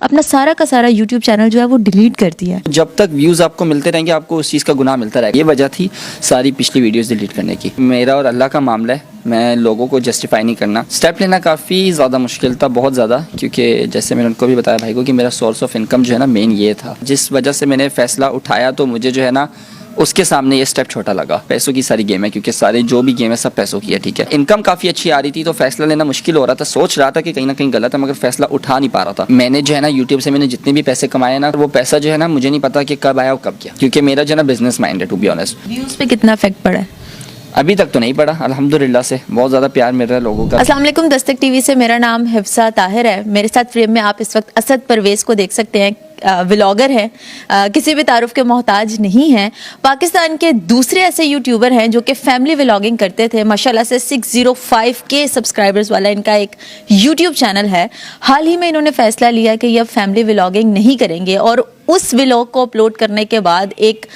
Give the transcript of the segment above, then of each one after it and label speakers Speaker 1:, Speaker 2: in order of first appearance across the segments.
Speaker 1: अपना सारा का सारा यूट्यूब चैनल जो है वो डिलीट कर दिया है।
Speaker 2: जब तक व्यूज़ आपको मिलते रहेंगे आपको उस चीज़ का गुनाह मिलता रहेगा। ये वजह थी सारी पिछली वीडियोस डिलीट करने की। मेरा और अल्लाह का मामला है, मैं लोगों को जस्टिफाई नहीं करना। स्टेप लेना काफ़ी ज़्यादा मुश्किल था, बहुत ज़्यादा, क्योंकि जैसे मैंने उनको भी बताया भाई को कि मेरा सोर्स ऑफ इनकम जो है ना मेन ये था। जिस वजह से मैंने फ़ैसला उठाया तो मुझे जो है ना उसके सामने ये स्टेप छोटा लगा। पैसों की सारी गेम है, क्योंकि सारे जो भी गेम है सब पैसों की है, ठीक है। इनकम काफ़ी अच्छी आ रही थी तो फैसला लेना मुश्किल हो रहा था। सोच रहा था कि कहीं ना कहीं गलत है, मगर फैसला उठा नहीं पा रहा था। मैंने जो है ना यूट्यूब से मैंने जितने भी पैसे कमाए ना, वो पैसा जो है ना मुझे नहीं पता कि कब आया और कब गया, क्योंकि मेरा जो है ना बिजनेस माइंड है, टू बी ऑनेस्ट।
Speaker 1: व्यूज़ पे कितना इफेक्ट पड़ा है?
Speaker 2: अभी तक तो नहीं पड़ा, अल्हम्दुलिल्लाह से बहुत ज़्यादा प्यार मिल रहा है लोगों का।
Speaker 1: अस्सलाम वालेकुम, दस्तक टीवी से मेरा नाम हिफ्सा ताहिर है। मेरे साथ फ्रेम में आप इस वक्त असद परवेज़ को देख सकते हैं। व्लॉगर हैं, किसी भी तारुफ के मोहताज नहीं हैं। पाकिस्तान के दूसरे ऐसे यूट्यूबर हैं जो कि फैमिली व्लॉगिंग करते थे। माशाल्लाह से 605K सब्सक्राइबर्स वाला इनका एक यूट्यूब चैनल है। हाल ही में इन्होंने फैसला लिया कि ये अब फैमिली व्लॉगिंग नहीं करेंगे, और उस व्लॉग को अपलोड करने के बाद एक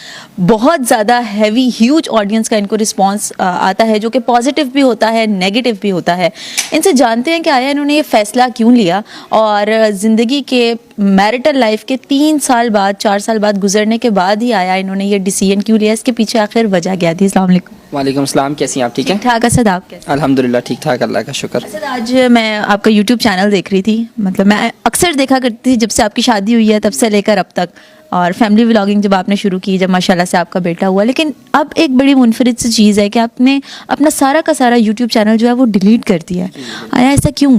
Speaker 1: बहुत ज़्यादा हैवी ह्यूज ऑडियंस का इनको रिस्पांस आता है, जो कि पॉजिटिव भी होता है, नेगेटिव भी होता है। इनसे जानते हैं कि आया इन्होंने ये फ़ैसला क्यों लिया, और ज़िंदगी के मैरिटल लाइफ के 3 साल बाद 4 साल बाद गुजरने के बाद ही आया इन्होंने ये डिसीजन क्यों लिया, इसके पीछे आखिर वजह क्या थी। अस्सलाम वालेकुम।
Speaker 2: वालेकुम सलाम, कैसी हैं आप? ठीक है,
Speaker 1: ठीक ठाक असद, आप कैसे?
Speaker 2: अल्हम्दुलिल्लाह ठीक ठाक, अल्लाह का शुक्र।
Speaker 1: असद, आज मैं आपका यूट्यूब चैनल देख रही थी, मतलब मैं अक्सर देखा करती थी जब से आपकी शादी हुई है तब से लेकर अब तक, और फैमिली व्लॉगिंग जब आपने शुरू की, जब माशाल्लाह से आपका बेटा हुआ, लेकिन अब एक बड़ी मुनफरिद सी चीज़ है कि आपने अपना सारा का सारा यूट्यूब चैनल जो है वो डिलीट कर दिया है। आया ऐसा क्यों?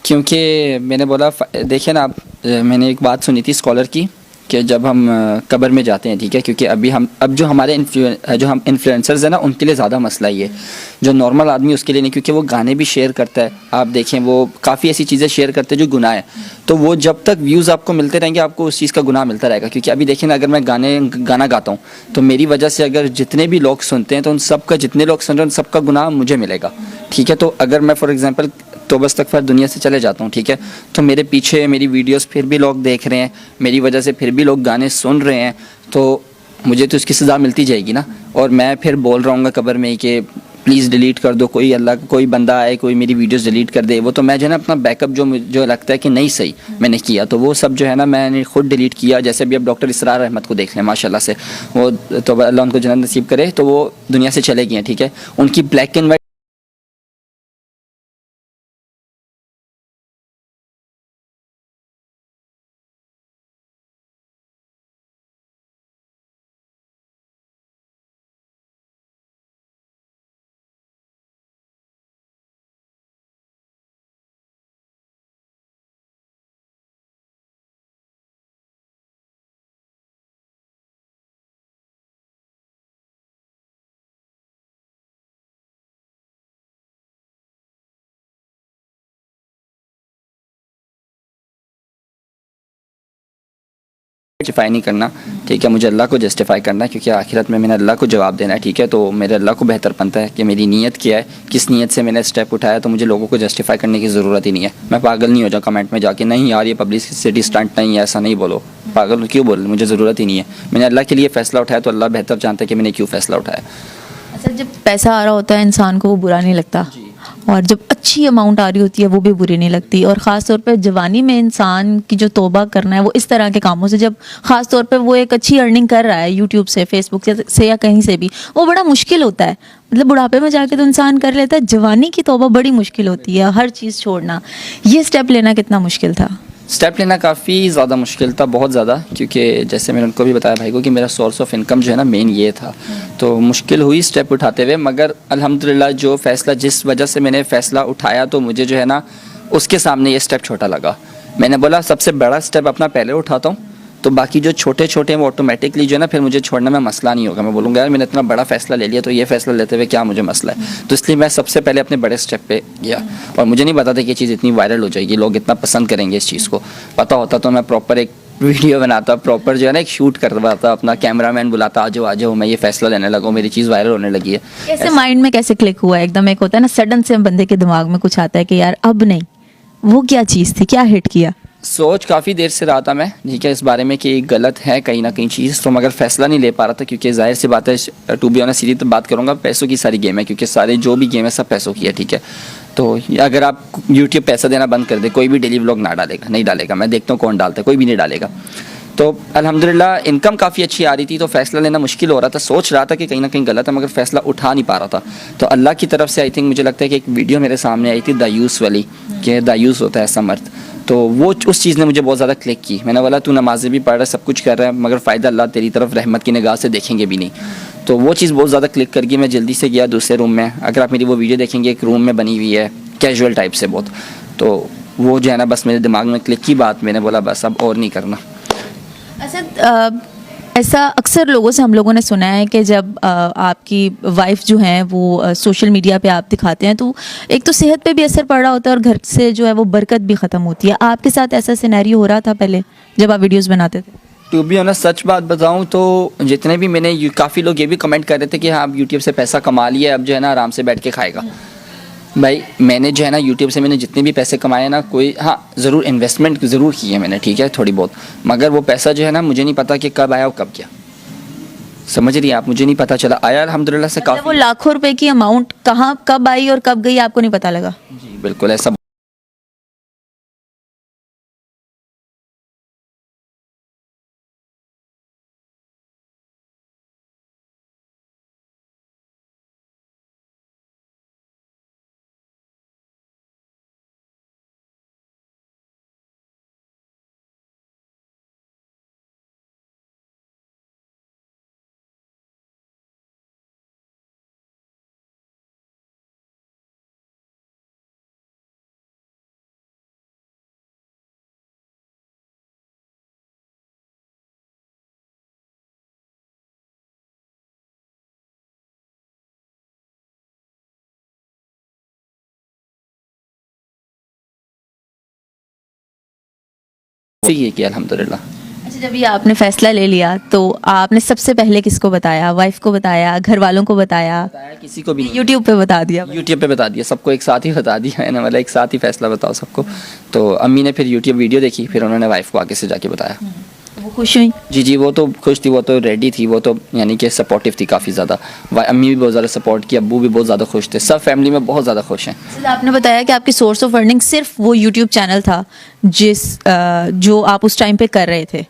Speaker 2: क्योंकि मैंने बोला, देखिए ना आप, मैंने एक बात सुनी थी स्कॉलर की कि जब हम कब्र में जाते हैं, ठीक है, क्योंकि अभी हम जो हमारे जो हम इन्फ्लुएंसर्स हैं ना उनके लिए ज़्यादा मसला ये, जो नॉर्मल आदमी उसके लिए नहीं, क्योंकि वो गाने भी शेयर करता है। आप देखें वो काफ़ी ऐसी चीज़ें शेयर करते हैं जो गुनाह है, तो वो जब तक व्यूज़ आपको मिलते रहेंगे आपको उस चीज़ का गुनाह मिलता रहेगा। क्योंकि अभी देखिए ना, अगर मैं गाना गाता हूँ तो मेरी वजह से अगर जितने भी लोग सुनते हैं तो उन सब का, जितने लोग सुन रहे हैं उन सब का गुनाह मुझे मिलेगा, ठीक है। तो अगर मैं फॉर एग्जाम्पल तो बस तक फिर दुनिया से चले जाता हूँ, ठीक है, तो मेरे पीछे मेरी वीडियोस फिर भी लोग देख रहे हैं, मेरी वजह से फिर भी लोग गाने सुन रहे हैं, तो मुझे तो उसकी सज़ा मिलती जाएगी ना। और मैं फिर बोल रहा हूँ कब्र में कि प्लीज़ डिलीट कर दो, कोई अल्लाह कोई बंदा आए कोई मेरी वीडियोस डिलीट कर दे, वो तो मैं जो है ना अपना बैकअप जो लगता है कि नहीं सही मैंने किया, तो वो सब जो है ना मैंने खुद डिलीट किया। जैसे अभी अब डॉक्टर इसरार अहमद को देख लें, माशाल्लाह से वो तो अल्लाह उनको जन्नत नसीब करे, तो वो दुनिया से चले गए हैं, ठीक है। उनकी ब्लैक एंड वाइट जस्टिफाई नहीं करना, ठीक है। मुझे अल्लाह को जस्टिफाई करना है, क्योंकि आखिरत में मैंने अल्लाह को जवाब देना है, ठीक है। तो मेरे अल्लाह को बेहतर पता है कि मेरी नीयत क्या है, किस नीयत से मैंने स्टेप उठाया, तो मुझे लोगों को जस्टिफाई करने की ज़रूरत ही नहीं है। मैं पागल नहीं हो जाऊँ कमेंट में जाके, नहीं यार ये पब्लिसिटी स्टंट नहीं है, ऐसा नहीं बोलो, पागल क्यों बोल, मुझे ज़रूरत ही नहीं है। मैंने अल्लाह के लिए फ़ैसला उठाया तो अल्लाह बेहतर जानता है कि मैंने क्यों फ़ैसला उठाया।
Speaker 1: अच्छा, जब पैसा आ रहा होता है इंसान को वो बुरा नहीं लगता, और जब अच्छी अमाउंट आ रही होती है वो भी बुरी नहीं लगती, और ख़ास तौर पे जवानी में इंसान की जो तौबा करना है वो इस तरह के कामों से, जब ख़ास तौर पे वो एक अच्छी अर्निंग कर रहा है यूट्यूब से, फेसबुक से या कहीं से भी, वो बड़ा मुश्किल होता है। मतलब बुढ़ापे में जाके तो इंसान कर लेता है, जवानी की तौबा बड़ी मुश्किल होती है, हर चीज़ छोड़ना। ये स्टेप लेना कितना मुश्किल था?
Speaker 2: स्टेप लेना काफ़ी ज़्यादा मुश्किल था, बहुत ज़्यादा, क्योंकि जैसे मैंने उनको भी बताया भाई को कि मेरा सोर्स ऑफ इनकम जो है ना मेन ये था, तो मुश्किल हुई स्टेप उठाते हुए। मगर अल्हम्दुलिल्लाह जो फ़ैसला, जिस वजह से मैंने फ़ैसला उठाया तो मुझे जो है ना उसके सामने ये स्टेप छोटा लगा। मैंने बोला सबसे बड़ा स्टेप अपना पहले उठाता हूँ, तो बाकी जो छोटे छोटे हैं वो ऑटोमेटिकली जो है ना फिर मुझे छोड़ने में मसला नहीं होगा। मैं बोलूँगा यार मैंने इतना बड़ा फ़ैसला ले लिया तो ये फ़ैसला लेते हुए क्या मुझे मसला है, तो इसलिए मैं सबसे पहले अपने बड़े स्टेप पे गया। और मुझे नहीं पता था कि ये चीज़ इतनी वायरल हो जाएगी, लोग इतना पसंद करेंगे इस चीज़ को। पता होता तो मैं प्रॉपर एक वीडियो बनाता, प्रॉपर जो है ना एक शूट करवाता, अपना कैमरामैन बुलाता, आ जाओ मैं ये फ़ैसला लेने लगा हूँ, मेरी चीज़ वायरल होने लगी है।
Speaker 1: कैसे माइंड में कैसे क्लिक हुआ एकदम? एक होता है ना सडन से बंदे के दिमाग में कुछ आता है कि यार अब नहीं, वो क्या चीज़ थी, क्या हिट किया?
Speaker 2: सोच काफ़ी देर से रहा था मैं, ठीक है, इस बारे में कि गलत है कहीं ना कहीं चीज़, तो मगर फ़ैसला नहीं ले पा रहा था, क्योंकि जाहिर सी बात है, टू बी ऑनेस्ट सीधी तो बात करूँगा, पैसों की सारी गेम है, क्योंकि सारे जो भी गेम है सब पैसों की है, ठीक है। तो अगर आप यूट्यूब पैसा देना बंद कर दे, कोई भी डेली व्लॉग ना डालेगा, नहीं डालेगा, मैं देखता हूँ कौन डालता है, कोई भी नहीं डालेगा। तो अल्हम्दुलिल्लाह इनकम काफ़ी अच्छी आ रही थी, तो फ़ैसला लेना मुश्किल हो रहा था, सोच रहा था कि कहीं ना कहीं गलत है, मगर फ़ैसला उठा नहीं पा रहा था। तो अल्लाह की तरफ से आई थिंक मुझे लगता है कि एक वीडियो मेरे सामने आई थी दायूस वाली, कि दायूस होता है ऐसा मर्द, तो वो उस चीज़ ने मुझे बहुत ज़्यादा क्लिक की। मैंने बोला तू नमाज़ें भी पढ़ रहा है, सब कुछ कर रहा है, मगर फ़ायदा अल्लाह तेरी तरफ रहमत की निगाह से देखेंगे भी नहीं। तो वो चीज़ बहुत ज़्यादा क्लिक कर गई। मैं जल्दी से गया दूसरे रूम में, अगर आप मेरी वो वीडियो देखेंगे एक रूम में बनी हुई है कैजुअल टाइप से बहुत, तो वो जो है ना बस मेरे दिमाग में क्लिक की बात, मैंने बोला बस अब और नहीं करना।
Speaker 1: असद, ऐसा अक्सर लोगों से हम लोगों ने सुना है कि जब आपकी वाइफ जो हैं वो सोशल मीडिया पे आप दिखाते हैं तो एक तो सेहत पे भी असर पड़ रहा होता है और घर से जो है वो बरकत भी ख़त्म होती है। आपके साथ ऐसा सिनेरियो हो रहा था पहले जब आप वीडियोस बनाते थे?
Speaker 2: टू बी ऑनेस्ट सच बात बताऊं तो जितने भी मैंने काफ़ी लोग ये भी कमेंट कर रहे थे कि हाँ आप यूट्यूब से पैसा कमा लिया, अब जो है ना आराम से बैठ के खाएगा। भाई मैंने जो है ना यूट्यूब से मैंने जितने भी पैसे कमाए ना, कोई हाँ ज़रूर इन्वेस्टमेंट ज़रूर की है मैंने, ठीक है थोड़ी बहुत, मगर वो पैसा जो है ना मुझे नहीं पता कि कब आया और कब गया। समझ रही हैं आप, मुझे नहीं पता चला, आया अल्हम्दुलिल्लाह से
Speaker 1: मतलब वो
Speaker 2: काफ़ी।
Speaker 1: लाखों रुपए की अमाउंट कहाँ कब आई और कब गई आपको नहीं पता लगा?
Speaker 2: जी बिल्कुल ऐसा। ये किया अल्हम्दुलिल्लाह।
Speaker 1: अच्छा, जब ये आपने फैसला ले लिया तो आपने सबसे पहले किसको बताया? वाइफ को बताया, घर वालों को बताया,
Speaker 2: बताया किसी को भी नहीं,
Speaker 1: यूट्यूब पे बता दिया?
Speaker 2: यूट्यूब पे बता दिया सबको, एक साथ ही बता दिया है ना, मतलब एक साथ ही फैसला बताओ सबको। तो अम्मी ने फिर यूट्यूब वीडियो देखी, फिर उन्होंने वाइफ को आगे से जाके बताया।
Speaker 1: वो खुश हुई?
Speaker 2: जी जी वो तो खुश थी, वो तो रेडी थी, वो तो यानी कि सपोर्टिव थी काफ़ी ज़्यादा। अम्मी भी बहुत ज़्यादा सपोर्ट की, अब्बू भी बहुत ज़्यादा खुश थे, सब फैमिली में बहुत ज़्यादा खुश हैं।
Speaker 1: जैसे आपने बताया कि आपकी सोर्स ऑफ अर्निंग सिर्फ वो यूट्यूब चैनल था जो आप उस टाइम पे कर रहे थे।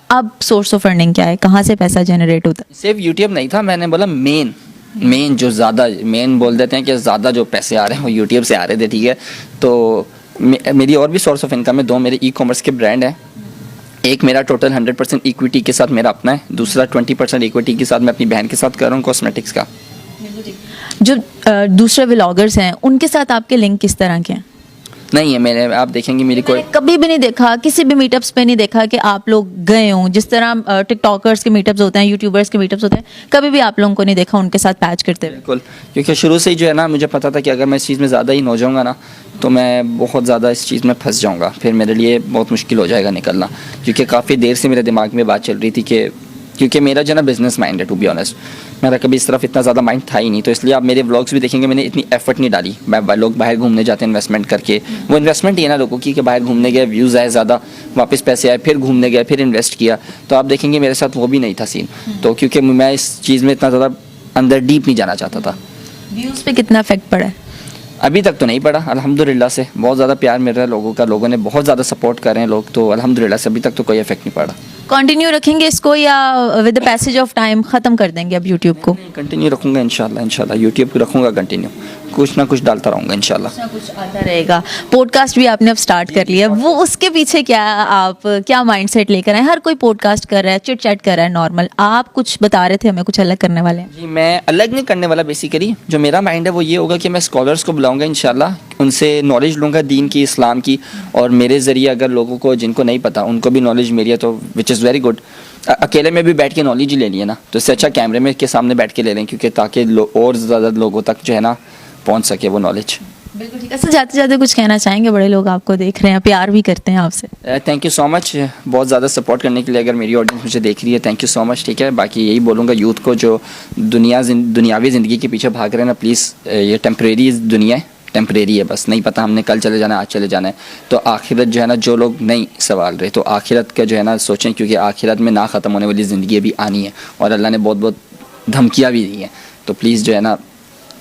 Speaker 1: अब सोर्स ऑफ अर्निंग क्या है, कहाँ से पैसा जनरेट होता है?
Speaker 2: सिर्फ यूट्यूब नहीं था, मैंने बोला मेन जो ज़्यादा मेन बोल देते हैं कि ज़्यादा जो पैसे आ रहे हैं वो यूट्यूब से आ रहे थे, ठीक है। तो मेरी और भी सोर्स ऑफ इनकम है, दो मेरे ई कॉमर्स के ब्रांड हैं। एक मेरा टोटल 100% इक्विटी के साथ मेरा अपना है, दूसरा 20% इक्विटी के साथ मैं अपनी बहन के साथ कर रहा हूँ कॉस्मेटिक्स का।
Speaker 1: जो दूसरे व्लॉगर्स हैं उनके साथ आपके लिंक किस तरह के हैं?
Speaker 2: नहीं है मैंने, आप देखेंगे मेरी कोई
Speaker 1: मैंने कभी भी नहीं देखा, किसी भी मीटअप्स पे नहीं देखा कि आप लोग गए हों। जिस तरह टिकटॉकर्स के मीटअप्स होते हैं, यूट्यूबर्स के मीटअप्स होते हैं, कभी भी आप लोगों को नहीं देखा उनके साथ पैच करते हुए।
Speaker 2: बिल्कुल, क्योंकि शुरू से ही जो है ना मुझे पता था कि अगर मैं इस चीज़ में ज़्यादा ही हो जाऊँगा ना तो मैं बहुत ज़्यादा इस चीज़ में फंस जाऊँगा, फिर मेरे लिए बहुत मुश्किल हो जाएगा निकलना। क्योंकि काफ़ी देर से मेरे दिमाग में बात चल रही थी कि क्योंकि मेरा जो है ना बिजनेस माइंड है, टू बी ऑनेस्ट मेरा कभी इस तरफ इतना ज़्यादा माइंड था ही नहीं। तो इसलिए आप मेरे व्लॉग्स भी देखेंगे, मैंने इतनी एफर्ट नहीं डाली। लोग बाहर घूमने जाते हैं इन्वेस्टमेंट करके, वो इन्वेस्टमेंट ही है ना लोगों की, कि बाहर घूमने गए, व्यूज़ आए ज़्यादा, वापस पैसे आए, फिर घूमने गए, फिर इन्वेस्ट किया। तो आप देखेंगे मेरे साथ वो भी नहीं था सीन। तो क्योंकि मैं इस चीज़ में इतना ज़्यादा अंदर डीप नहीं जाना चाहता था।
Speaker 1: व्यूज़ पे कितना इफेक्ट पड़ा है?
Speaker 2: अभी तक तो नहीं पड़ा अल्हम्दुलिल्लाह से, बहुत ज़्यादा प्यार मिल रहा है लोगों का, लोगों ने बहुत ज़्यादा सपोर्ट कर रहे हैं लोग, तो अल्हम्दुलिल्लाह से अभी तक तो कोई इफेक्ट नहीं पड़ा।
Speaker 1: कंटिन्यू रखेंगे इसको या with the passage of time ख़त्म कर देंगे अब यूट्यूब को?
Speaker 2: कंटिन्यू रखूँगा इंशाल्लाह यूट्यूब को रखूँगा कंटिन्यू, कुछ ना कुछ डालता रहूँगा इंशाल्लाह।
Speaker 1: कुछ ना कुछ आता रहेगा। पॉडकास्ट भी आपने अब स्टार्ट कर लिया, वो उसके पीछे आप क्या माइंडसेट लेकर आए? हर कोई पॉडकास्ट कर रहा है, चिट चैट कर रहा है नॉर्मल, आप कुछ बता रहे थे हमें कुछ अलग करने वाले हैं।
Speaker 2: जी मैं अलग नहीं करने वाला, बेसिकली जो मेरा माइंड है वो ये होगा कि मैं स्कॉलर्स को बुलाऊंगा इंशाल्लाह, उनसे नॉलेज लूँगा दीन की, इस्लाम की, और मेरे ज़रिए अगर लोगों को जिनको नहीं पता उनको भी नॉलेज मिली है तो विच इज़ वेरी गुड। अकेले में भी बैठ के नॉलेज ही लेनी है ना, तो इससे अच्छा कैमरे में के सामने बैठ के ले लें, क्योंकि ताकि और ज़्यादा लोगों तक जो है ना पहुंच सके वो नॉलेज।
Speaker 1: बिल्कुल ठीक है। सर जाते जाते कुछ कहना चाहेंगे? बड़े लोग आपको देख रहे हैं, प्यार भी करते हैं आपसे।
Speaker 2: थैंक यू सो मच बहुत ज़्यादा सपोर्ट करने के लिए, अगर मेरी ऑडियंस मुझे देख रही है थैंक यू सो मच, ठीक है। बाकी यही बोलूँगा यूथ को जो दुनियावी ज़िंदगी के पीछे भाग रहे हैं ना, प्लीज़ ये टेम्परेरी दुनिया है, टेम्परेरी है, बस नहीं पता हमने कल चले जाना है, आज चले जाना है। तो आखिरत जो है ना, जो लोग नहीं सवाल रहे तो आखिरत का जो है ना सोचें, क्योंकि आखिरत में ना ख़त्म होने वाली ज़िंदगी अभी आनी है और अल्लाह ने बहुत बहुत धमकियाँ भी दी हैं। तो प्लीज़ जो है ना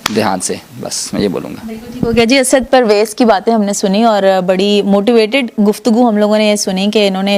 Speaker 2: ध्यान से, बस मैं ये बोलूँगा।
Speaker 1: बिल्कुल ठीक हो गया जी। असद परवेज़ की बातें हमने सुनी और बड़ी मोटिवेटेड गुफ्तगू हम लोगों ने ये सुनी कि इन्होंने